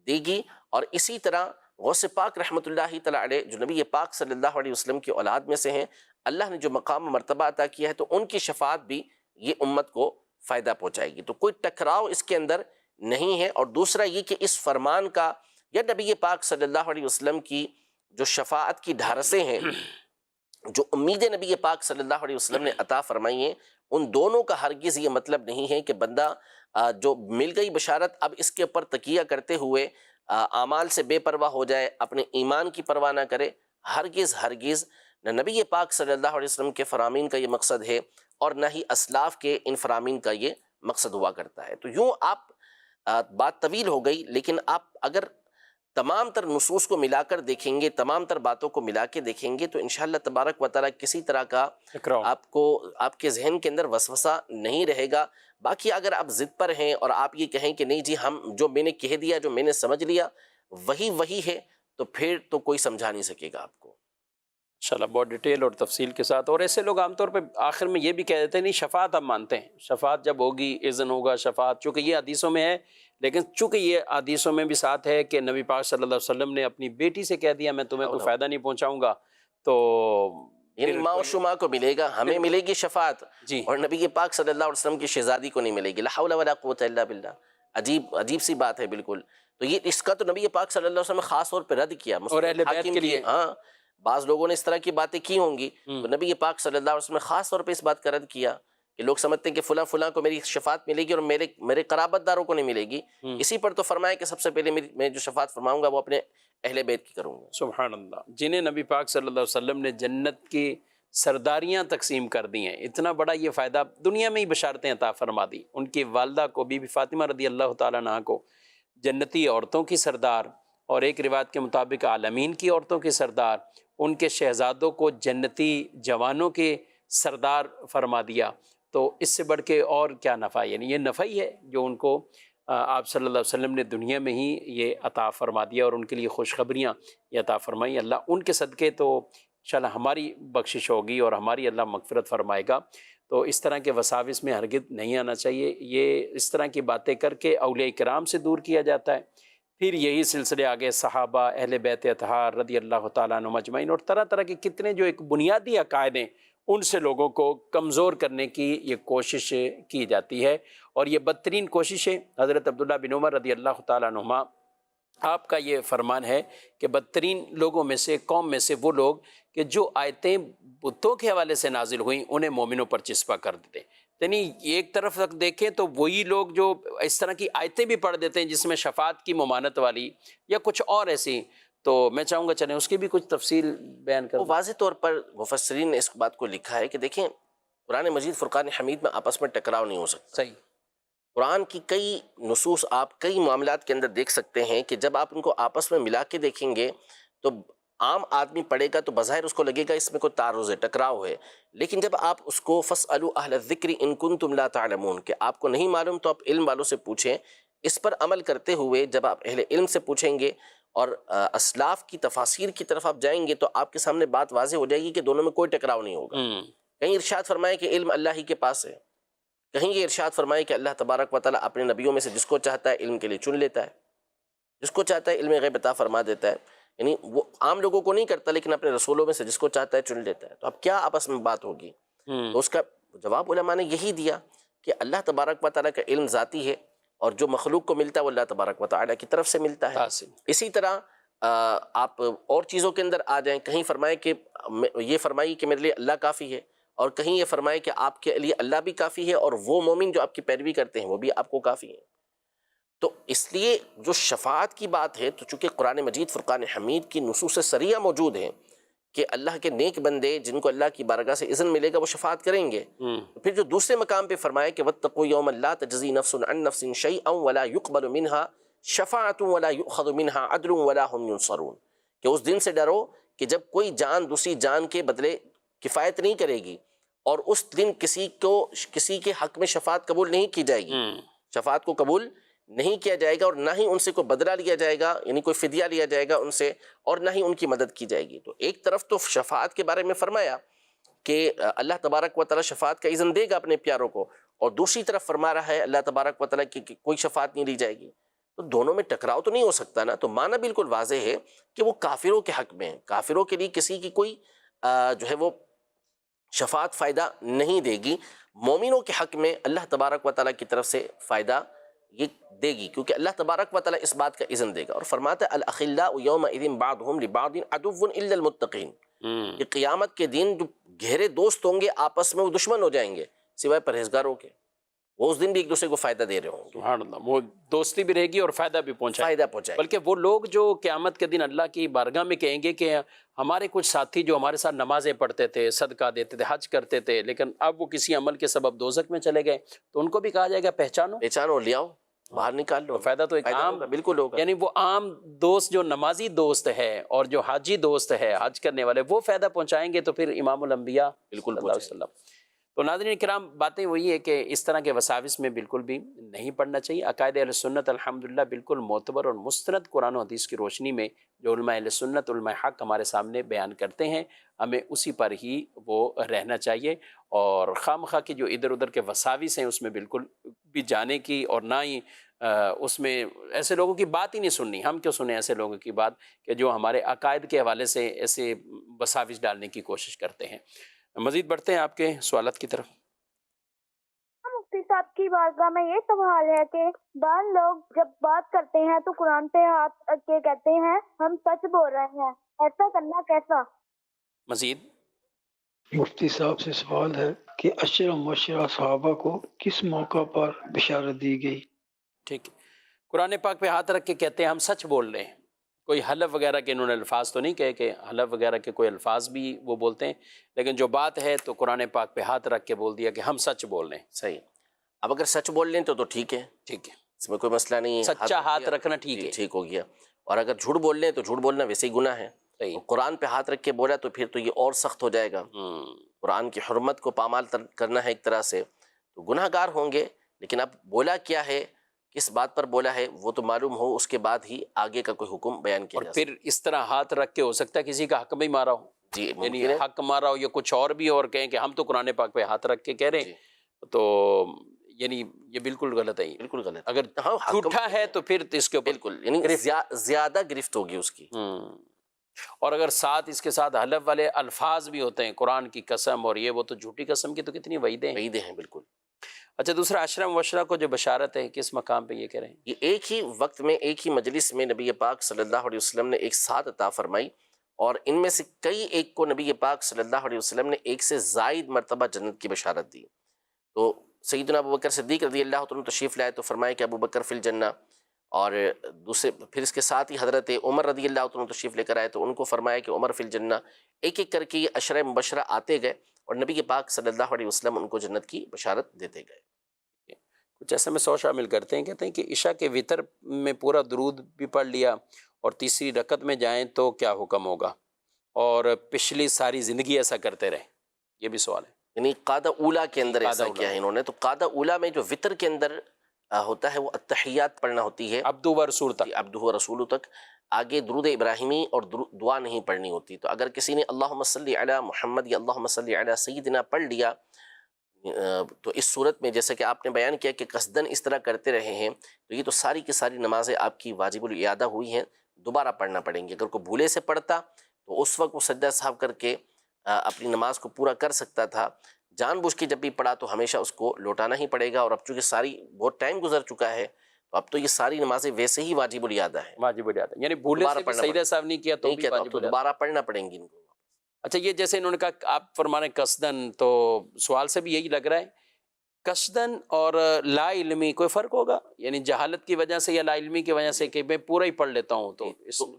دے گی۔ اور اسی طرح غوث پاک رحمۃ اللہ تعالی علیہ جو نبی پاک صلی اللہ علیہ وسلم کی اولاد میں سے ہیں، اللہ نے جو مقام و مرتبہ عطا کیا ہے، تو ان کی شفاعت بھی یہ امت کو فائدہ پہنچائے گی۔ تو کوئی ٹکراؤ اس کے اندر نہیں ہے۔ اور دوسرا یہ کہ اس فرمان کا یا نبی پاک صلی اللہ علیہ وسلم کی جو شفاعت کی ڈھارسیں ہیں، جو امید نبی پاک صلی اللہ علیہ وسلم نے عطا فرمائی ہیں، ان دونوں کا ہرگز یہ مطلب نہیں ہے کہ بندہ جو مل گئی بشارت اب اس کے اوپر تکیہ کرتے ہوئے اعمال سے بے پرواہ ہو جائے، اپنے ایمان کی پرواہ نہ کرے۔ ہرگز ہرگز نہ نبی پاک صلی اللہ علیہ وسلم کے فرامین کا یہ مقصد ہے اور نہ ہی اسلاف کے ان فرامین کا یہ مقصد ہوا کرتا ہے۔ تو یوں آپ بات طویل ہو گئی، لیکن آپ اگر تمام تر نصوص کو ملا کر دیکھیں گے، تمام تر باتوں کو ملا کے دیکھیں گے، تو انشاءاللہ تبارک و تعالیٰ کسی طرح کا آپ کو آپ کے ذہن کے اندر وسوسہ نہیں رہے گا۔ باقی اگر آپ ضد پر ہیں اور آپ یہ کہیں کہ نہیں جی ہم جو میں نے کہہ دیا، جو میں نے سمجھ لیا وہی ہے، تو پھر تو کوئی سمجھا نہیں سکے گا آپ کو۔ انشاءاللہ بہت ڈیٹیل اور تفصیل کے ساتھ۔ اور ایسے لوگ عام طور پہ آخر میں یہ بھی کہہ دیتے ہیں نہیں شفاعت ہم مانتے ہیں، شفاعت جب ہوگی اذن ہوگا شفاعت، چونکہ یہ حدیثوں میں ہے، لیکن چونکہ یہ حدیثوں میں بھی ساتھ ہے کہ نبی پاک صلی اللہ علیہ وسلم نے اپنی بیٹی سے کہہ دیا میں تمہیں کوئی فائدہ نہیں پہنچاؤں گا، تو یعنی ماں و شما کو ملے گا، ہمیں ملے گی شفاعت، جی، اور نبی پاک صلی اللہ علیہ وسلم کی شہزادی کو نہیں ملے گی۔ لا حول ولا قوت الا باللہ۔ عجیب سی بات ہے بالکل۔ تو یہ اس کا تو نبی پاک صلی اللہ علیہ وسلم نے خاص طور پہ رد کیا، اور اہل بیت کے لیے ہاں بعض لوگوں نے اس طرح کی باتیں کی ہوں گی، تو نبی پاک صلی اللہ علیہ وسلم نے خاص طور پہ اس بات کا رد کیا کہ لوگ سمجھتے ہیں کہ فلاں کو میری شفاعت ملے گی اور میرے قرابت داروں کو نہیں ملے گی۔ اسی پر تو فرمایا کہ سب سے پہلے میں جو شفاعت فرماؤں گا وہ اپنے اہل بیت کی کروں گا۔ سبحان اللہ، جنہیں نبی پاک صلی اللہ علیہ وسلم نے جنت کی سرداریاں تقسیم کر دی ہیں، اتنا بڑا یہ فائدہ دنیا میں ہی بشارتیں عطا فرما دی۔ ان کی والدہ کو بی بی فاطمہ رضی اللہ تعالیٰ عنہا کو جنتی عورتوں کی سردار، اور ایک روایت کے مطابق عالمین کی عورتوں کی سردار، ان کے شہزادوں کو جنتی جوانوں کے سردار فرما دیا۔ تو اس سے بڑھ کے اور کیا نفع، یعنی یہ نفع ہی ہے جو ان کو آپ صلی اللہ علیہ وسلم نے دنیا میں ہی یہ عطا فرما دیا اور ان کے لیے خوشخبریاں یہ عطا فرمائی۔ اللہ ان کے صدقے تو انشاءاللہ ہماری بخشش ہوگی اور ہماری اللہ مغفرت فرمائے گا۔ تو اس طرح کے وساوس میں ہرگز نہیں آنا چاہیے، یہ اس طرح کی باتیں کر کے اولیاء کرام سے دور کیا جاتا ہے۔ پھر یہی سلسلے آگے صحابہ، اہل بیت اطہار رضی اللہ تعالیٰ عنہم اجمعین اور طرح طرح کے کتنے جو ایک بنیادی عقائد ہیں، ان سے لوگوں کو کمزور کرنے کی یہ کوشش کی جاتی ہے، اور یہ بدترین کوشش ہے۔ حضرت عبداللہ بن عمر رضی اللہ تعالیٰ عنہما آپ کا یہ فرمان ہے کہ بدترین لوگوں میں سے، قوم میں سے وہ لوگ کہ جو آیتیں بتوں کے حوالے سے نازل ہوئیں انہیں مومنوں پر چسپا کر دیتے ہیں۔ یعنی ایک طرف تک دیکھیں تو وہی لوگ جو اس طرح کی آیتیں بھی پڑھ دیتے ہیں جس میں شفاعت کی ممانت والی یا کچھ اور ایسی، تو میں چاہوں گا چلیں اس کی بھی کچھ تفصیل بیان کریں۔ واضح طور پر مفسرین نے اس بات کو لکھا ہے کہ دیکھیں قرآن مجید فرقان حمید میں آپس میں ٹکراؤ نہیں ہو سکتا۔ صحیح۔ قرآن کی کئی نصوص آپ کئی معاملات کے اندر دیکھ سکتے ہیں کہ جب آپ ان کو آپس میں ملا کے دیکھیں گے تو عام آدمی پڑھے گا تو بظاہر اس کو لگے گا اس میں کوئی تعارض ہے، ٹکراؤ ہے، لیکن جب آپ اس کو فَاسْأَلُوا أَهْلَ الذِّكْرِ إِن كُنتُمْ لَا تَعْلَمُونَ کہ آپ کو نہیں معلوم تو آپ علم والوں سے پوچھیں، اس پر عمل کرتے ہوئے جب آپ اہل علم سے پوچھیں گے اور اسلاف کی تفاسیر کی طرف آپ جائیں گے تو آپ کے سامنے بات واضح ہو جائے گی کہ دونوں میں کوئی ٹکراؤ نہیں ہوگا۔ کہیں ارشاد فرمائے کہ علم اللہ ہی کے پاس ہے، کہیں یہ ارشاد فرمائے کہ اللہ تبارک و تعالیٰ اپنے نبیوں میں سے جس کو چاہتا ہے علم کے لیے چن لیتا ہے، جس کو چاہتا ہے علم غیب عطا فرما دیتا ہے، یعنی وہ عام لوگوں کو نہیں کرتا لیکن اپنے رسولوں میں سے جس کو چاہتا ہے چن لیتا ہے۔ تو اب کیا آپس میں بات ہوگی؟ تو اس کا جواب علماء نے یہی دیا کہ اللہ تبارک و تعالیٰ کا علم ذاتی ہے، اور جو مخلوق کو ملتا ہے وہ اللہ تبارک و تعالیٰ کی طرف سے ملتا ہے۔ اسی طرح آپ اور چیزوں کے اندر آ جائیں، کہیں فرمائے کہ یہ فرمائی کہ میرے لیے اللہ کافی ہے، اور کہیں یہ فرمائے کہ آپ کے لیے اللہ بھی کافی ہے اور وہ مومن جو آپ کی پیروی کرتے ہیں وہ بھی آپ کو کافی ہیں۔ تو اس لیے جو شفاعت کی بات ہے، تو چونکہ قرآن مجید فرقان حمید کی نصوص صریحہ موجود ہیں کہ اللہ کے نیک بندے جن کو اللہ کی بارگاہ سے اذن ملے گا وہ شفاعت کریں گے۔ پھر جو دوسرے مقام پہ فرمایا کہ واتقوا یوما لا تجزی نفس عن نفس شیئا ولا يقبل منها شفاعت ولا یؤخذ منها عدل ولا هم ينصرون، کہ اس دن سے ڈرو کہ جب کوئی جان دوسری جان کے بدلے کفایت نہیں کرے گی، اور اس دن کسی کے حق میں شفاعت قبول نہیں کی جائے گی، شفاعت کو قبول نہیں کیا جائے گا، اور نہ ہی ان سے کوئی بدلہ لیا جائے گا، یعنی کوئی فدیہ لیا جائے گا ان سے، اور نہ ہی ان کی مدد کی جائے گی۔ تو ایک طرف تو شفاعت کے بارے میں فرمایا کہ اللہ تبارک و تعالیٰ شفاعت کا اذن دے گا اپنے پیاروں کو، اور دوسری طرف فرما رہا ہے اللہ تبارک و تعالیٰ کی کوئی شفاعت نہیں لی جائے گی۔ تو دونوں میں ٹکراؤ تو نہیں ہو سکتا نا۔ تو معنی بالکل واضح ہے کہ وہ کافروں کے حق میں ہیں، کافروں کے لیے کسی کی کوئی جو ہے وہ شفاعت فائدہ نہیں دے گی، مومنوں کے حق میں اللہ تبارک و تعالیٰ کی طرف سے فائدہ یہ دے گی، کیونکہ اللہ تبارک و تعالیٰ اس بات کا اذن دے گا۔ اور فرماتا ہے الاخلاء یومئذ بعضهم لبعض عدو الا المتقین، کہ قیامت کے دن جو گہرے دوست ہوں گے آپس میں وہ دشمن ہو جائیں گے سوائے پرہیزگاروں کے، وہ اس دن بھی ایک دوسرے کو فائدہ دے رہے ہوں گے۔ سبحان اللہ، وہ دوستی بھی رہے گی اور فائدہ بھی فائدہ پہنچائے، بلکہ وہ لوگ جو قیامت کے دن اللہ کی بارگاہ میں کہیں گے کہ ہمارے کچھ ساتھی جو ہمارے ساتھ نمازیں پڑھتے تھے، صدقہ دیتے تھے، حج کرتے تھے، لیکن اب وہ کسی عمل کے سبب دوزخ میں چلے گئے، تو ان کو بھی کہا جائے گا پہچانو، لے آؤ، باہر نکال لو، فائدہ تو ایک عام بالکل ہوگا۔ یعنی وہ عام دوست جو نمازی دوست ہے اور جو حاجی دوست ہے، حج کرنے والے، وہ فائدہ پہنچائیں گے تو پھر امام الانبیاء بالکل صلی اللہ علیہ وسلم۔ تو ناظرین کرام، باتیں وہی ہے کہ اس طرح کے وساوس میں بالکل بھی نہیں پڑھنا چاہیے۔ عقائد اہل سنت الحمدللہ بالکل معتبر اور مستند قرآن و حدیث کی روشنی میں جو علماء اہل سنت، علماء حق ہمارے سامنے بیان کرتے ہیں، ہمیں اسی پر ہی وہ رہنا چاہیے، اور خواہ مخواہ کے جو ادھر ادھر کے وساوس ہیں اس میں بالکل بھی جانے کی، اور نہ ہی اس میں ایسے لوگوں کی بات ہی نہیں سننی۔ ہم کیوں سنیں ایسے لوگوں کی بات کہ جو ہمارے عقائد کے حوالے سے ایسے وساوس ڈالنے کی کوشش کرتے ہیں۔ مزید بڑھتے ہیں آپ کے سوالات کی طرف۔ مفتی صاحب کی بارگاہ میں یہ سوال ہے کہ بعض لوگ جب بات کرتے ہیں تو قرآن پہ ہاتھ رکھ کے کہتے ہیں ہم سچ بول رہے ہیں، ایسا کرنا کیسا؟ مزید مفتی صاحب سے سوال ہے کہ عشر مبشرہ صحابہ کو کس موقع پر بشارت دی گئی؟ ٹھیک ہے، قرآن پاک پہ ہاتھ رکھ کے کہتے ہیں ہم سچ بول رہے ہیں۔ کوئی حلف وغیرہ کے انہوں نے الفاظ تو نہیں کہے کہ حلف وغیرہ کے کوئی الفاظ بھی وہ بولتے ہیں، لیکن جو بات ہے تو قرآن پاک پہ ہاتھ رکھ کے بول دیا کہ ہم سچ بول رہے ہیں۔ صحیح، اب اگر سچ بول لیں تو ٹھیک ہے، ٹھیک ہے، اس میں کوئی مسئلہ نہیں ہے، سچا ہاتھ رکھنا ٹھیک ہے، ٹھیک ہو گیا۔ اور اگر جھوٹ بول لیں تو جھوٹ بولنا ویسے ہی گناہ ہے۔ صحیح، قرآن پہ ہاتھ رکھ کے بولا تو پھر تو یہ اور سخت ہو جائے گا، قرآن کی حرمت کو پامال کرنا ہے ایک طرح سے، تو گناہ گار ہوں گے۔ لیکن اب بولا کیا ہے، کس بات پر بولا ہے، وہ تو معلوم ہو، اس کے بعد ہی آگے کا کوئی حکم بیان کیا اور جا پھر اس طرح ہاتھ رکھ کے ہو سکتا ہے کسی کا حق بھی مارا ہو، جی یعنی ممکن ہے، حق مارا ہو یا کچھ اور بھی، اور کہیں کہ ہم تو قرآن پاک پہ ہاتھ رکھ کے کہہ رہے ہیں، تو یعنی یہ بالکل غلط ہے۔ بالکل غلط۔ اگر ہاں جھوٹا ہے تو پھر اس کے اوپر بالکل، یعنی زیادہ گرفت ہوگی اس کی۔ اور اگر ساتھ اس کے ساتھ حلف والے الفاظ بھی ہوتے ہیں، قرآن کی قسم اور یہ وہ، تو جھوٹی قسم کی تو کتنی وعیدیں ہیں۔ وعیدیں ہیں بالکل۔ اچھا، دوسرا عشرہ مبشرہ کو جو بشارت ہے کس مقام پہ یہ کہہ رہے ہیں؟ یہ ایک ہی وقت میں ایک ہی مجلس میں نبی پاک صلی اللہ علیہ وسلم نے ایک ساتھ عطا فرمائی، اور ان میں سے کئی ایک کو نبی پاک صلی اللہ علیہ وسلم نے ایک سے زائد مرتبہ جنت کی بشارت دی۔ تو سیدنا ابو بکر صدیق رضی اللہ عنہ تشریف لائے تو فرمایا کہ ابو بکر فی الجنہ، اور دوسرے پھر اس کے ساتھ ہی حضرت عمر رضی اللہ عنہ تشریف لے کر آئے تو ان کو فرمایا کہ عمر فی الجنہ۔ ایک ایک کر کے یہ عشرہ مبشرہ آتے گئے، اور نبی پاک صلی اللہ علیہ وسلم ان کو جنت کی بشارت دیتے گئے۔ کچھ ایسا میں 100 شامل کرتے ہیں، کہتے ہیں کہ عشاء کے وطر میں پورا درود بھی پڑھ لیا اور تیسری رکعت میں جائیں تو کیا حکم ہوگا، اور پچھلی ساری زندگی ایسا کرتے رہے، یہ بھی سوال ہے۔ یعنی قادہ اولا کے اندر ایسا قادہ کیا ہے انہوں نے، تو قادہ اولا میں جو وطر کے اندر ہوتا ہے وہ التحیات پڑھنا ہوتی ہے، عبدہ و رسول تک، عبدہ و رسول تک، آگے درود ابراہیمی اور دعا نہیں پڑھنی ہوتی. تو اگر کسی نے اللہم صلی علی محمد یا اللہم صلی علی سیدنا پڑھ لیا تو اس صورت میں جیسے کہ آپ نے بیان کیا کہ قصدن اس طرح کرتے رہے ہیں تو یہ تو ساری کی ساری نمازیں آپ کی واجب الاعادہ ہوئی ہیں، دوبارہ پڑھنا پڑیں گی. اگر کوئی بھولے سے پڑھتا تو اس وقت وہ سجدہ سہو کر کے اپنی نماز کو پورا کر سکتا تھا. جان بوجھ کے جب بھی پڑھا تو ہمیشہ اس کو لوٹانا ہی پڑے گا. اور اب چونکہ ساری بہت ٹائم گزر چکا ہے تو اب تو یہ ساری نمازیں ویسے ہی واجب الاعادہ ہیں. واجب الاعادہ، یعنی بھولے سے بھی سجدہ سہو نہیں کیا تو نہیں بھی کیا تو اب واجب تو الاعادہ. دوبارہ پڑھنا پڑیں گی ان کو. اچھا، یہ جیسے انہوں نے کہا آپ فرمانے قصدن، تو سوال سے بھی یہی لگ رہا ہے قصدن اور لا علمی کوئی فرق ہوگا؟ یعنی جہالت کی وجہ سے یا لا علمی کی وجہ سے کہ میں پورا ہی پڑھ لیتا ہوں تو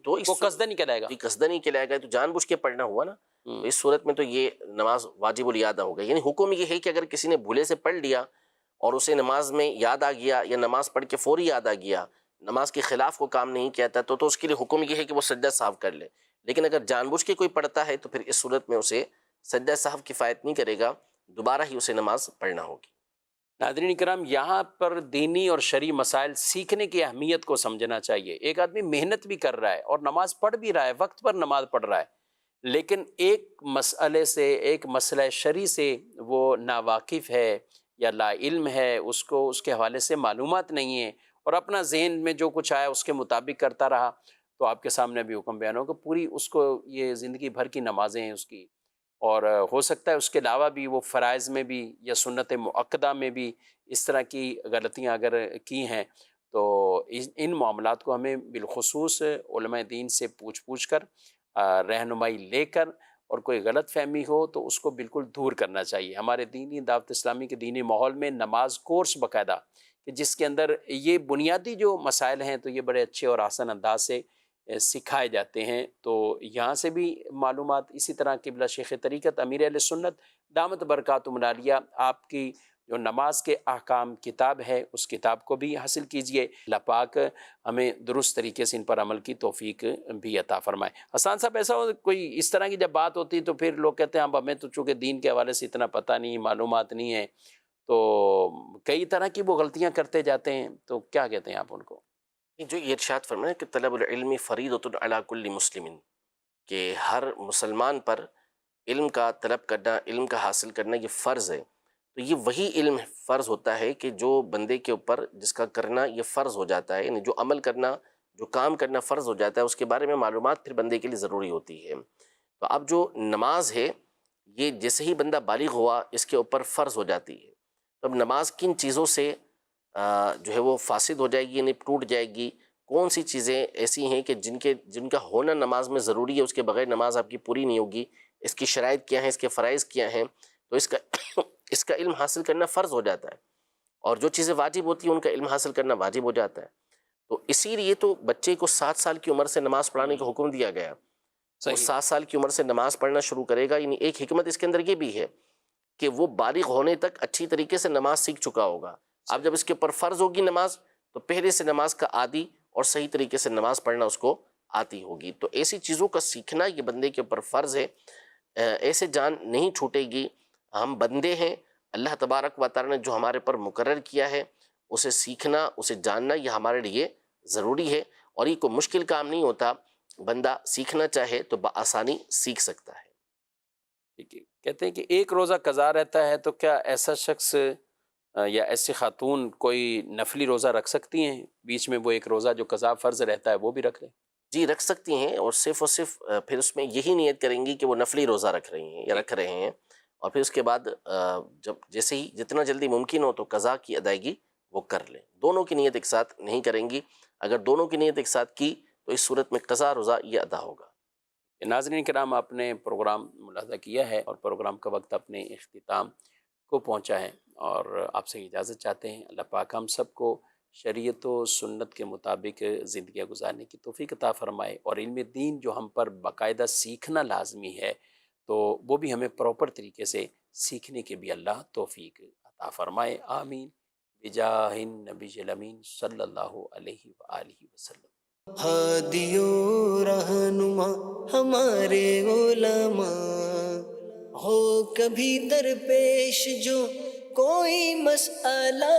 وہ قصدن ہی کہلائے گا؟ جی قصدن ہی کہلائے گا. تو جان بوجھ کے پڑھنا ہوا نا، تو اس صورت میں تو یہ نماز واجب الاعادہ ہوگا. یعنی حکم یہ ہے کہ اگر کسی نے بھولے سے پڑھ لیا اور اسے نماز میں یاد آ گیا یا نماز پڑھ کے فوری یاد آ گیا، نماز کے خلاف کو کام نہیں کیا تھا تو اس کے لیے حکم یہ ہے کہ وہ سجدہ سہو کر لے. لیکن اگر جان بوجھ کے کوئی پڑھتا ہے تو پھر اس صورت میں اسے سجدہ سہو کفایت نہیں کرے گا، دوبارہ ہی اسے نماز پڑھنا ہوگی. ناظرین کرام، یہاں پر دینی اور شرعی مسائل سیکھنے کی اہمیت کو سمجھنا چاہیے. ایک آدمی محنت بھی کر رہا ہے اور نماز پڑھ بھی رہا ہے، وقت پر نماز پڑھ رہا ہے، لیکن ایک مسئلے سے، ایک مسئلہ شرعی سے وہ ناواقف ہے یا لا علم ہے، اس کو اس کے حوالے سے معلومات نہیں ہے اور اپنا ذہن میں جو کچھ آیا اس کے مطابق کرتا رہا، تو آپ کے سامنے بھی حکم بیان ہو کہ پوری اس کو یہ زندگی بھر کی نمازیں ہیں اس کی، اور ہو سکتا ہے اس کے علاوہ بھی وہ فرائض میں بھی یا سنت مؤکدہ میں بھی اس طرح کی غلطیاں اگر کی ہیں تو ان معاملات کو ہمیں بالخصوص علماء دین سے پوچھ کر رہنمائی لے کر، اور کوئی غلط فہمی ہو تو اس کو بالکل دور کرنا چاہیے. ہمارے دینی دعوت اسلامی کے دینی ماحول میں نماز کورس باقاعدہ کہ جس کے اندر یہ بنیادی جو مسائل ہیں تو یہ بڑے اچھے اور آسان انداز سے سکھائے جاتے ہیں. تو یہاں سے بھی معلومات اسی طرح قبلہ شیخ طریقت امیر اہل سنت دامت برکاتہم العالیہ آپ کی جو نماز کے احکام کتاب ہے اس کتاب کو بھی حاصل کیجئے. اللہ پاک ہمیں درست طریقے سے ان پر عمل کی توفیق بھی عطا فرمائے. حسان صاحب، ایسا ہو کوئی اس طرح کی جب بات ہوتی ہے تو پھر لوگ کہتے ہیں اب ہمیں تو چونکہ دین کے حوالے سے اتنا پتہ نہیں، معلومات نہیں ہے، تو کئی طرح کی وہ غلطیاں کرتے جاتے ہیں، تو کیا کہتے ہیں آپ ان کو؟ جو یہ ارشاد فرمایا کہ طلب العلم فریضۃ علی کل مسلم، کہ ہر مسلمان پر علم کا طلب کرنا، علم کا حاصل کرنا یہ فرض ہے. تو یہ وہی علم فرض ہوتا ہے کہ جو بندے کے اوپر جس کا کرنا یہ فرض ہو جاتا ہے، یعنی جو عمل کرنا، جو کام کرنا فرض ہو جاتا ہے اس کے بارے میں معلومات پھر بندے کے لیے ضروری ہوتی ہے. تو اب جو نماز ہے یہ جیسے ہی بندہ بالغ ہوا اس کے اوپر فرض ہو جاتی ہے. تو اب نماز کن چیزوں سے جو ہے وہ فاسد ہو جائے گی، یعنی ٹوٹ جائے گی، کون سی چیزیں ایسی ہیں کہ جن کا ہونا نماز میں ضروری ہے، اس کے بغیر نماز آپ کی پوری نہیں ہوگی، اس کی شرائط کیا ہیں، اس کے فرائض کیا ہیں، تو اس کا علم حاصل کرنا فرض ہو جاتا ہے. اور جو چیزیں واجب ہوتی ہیں ان کا علم حاصل کرنا واجب ہو جاتا ہے. تو اسی لیے تو بچے کو 7 سال کی عمر سے نماز پڑھانے کا حکم دیا گیا. وہ 7 سال کی عمر سے نماز پڑھنا شروع کرے گا. یعنی ایک حکمت اس کے اندر یہ بھی ہے کہ وہ بالغ ہونے تک اچھی طریقے سے نماز سیکھ چکا ہوگا. اب جب اس کے اوپر فرض ہوگی نماز تو پہلے سے نماز کا عادی اور صحیح طریقے سے نماز پڑھنا اس کو آتی ہوگی. تو ایسی چیزوں کا سیکھنا یہ بندے کے اوپر فرض ہے. ایسے جان نہیں چھوٹے گی. ہم بندے ہیں، اللہ تبارک و تعالی نے جو ہمارے پر مقرر کیا ہے اسے سیکھنا، اسے جاننا یہ ہمارے لیے ضروری ہے. اور یہ کوئی مشکل کام نہیں ہوتا، بندہ سیکھنا چاہے تو بآسانی سیکھ سکتا ہے. ٹھیک ہے. کہتے ہیں کہ ایک روزہ قضا رہتا ہے تو کیا ایسا شخص یا ایسی خاتون کوئی نفلی روزہ رکھ سکتی ہیں؟ بیچ میں وہ ایک روزہ جو قضا فرض رہتا ہے وہ بھی رکھ لیں؟ جی رکھ سکتی ہیں، اور صرف پھر اس میں یہی نیت کریں گی کہ وہ نفلی روزہ رکھ رہی ہیں یا رکھ رہے ہیں، اور پھر اس کے بعد جب جیسے ہی جتنا جلدی ممکن ہو تو قضا کی ادائیگی وہ کر لیں. دونوں کی نیت ایک ساتھ نہیں کریں گی. اگر دونوں کی نیت ایک ساتھ کی تو اس صورت میں قضا روزہ یہ ادا ہوگا. ناظرین کرام، آپ نے پروگرام ملاحظہ کیا ہے اور پروگرام کا وقت اپنے اختتام کو پہنچا ہے، اور آپ سے اجازت چاہتے ہیں. اللہ پاک ہم سب کو شریعت و سنت کے مطابق زندگیاں گزارنے کی توفیق عطا فرمائے، اور علم دین جو ہم پر باقاعدہ سیکھنا لازمی ہے تو وہ بھی ہمیں پراپر طریقے سے سیکھنے کے بھی اللہ توفیق عطا فرمائے. آمین بجاہ النبی الامین صلی اللہ علیہ وآلہ وسلم. ہادی و رہنما ہمارے علماء، ہو کبھی درپیش جو کوئی مسئلہ،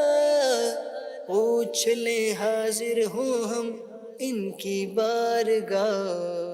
پوچھ لیں حاضر ہوں ہم ان کی بارگاہ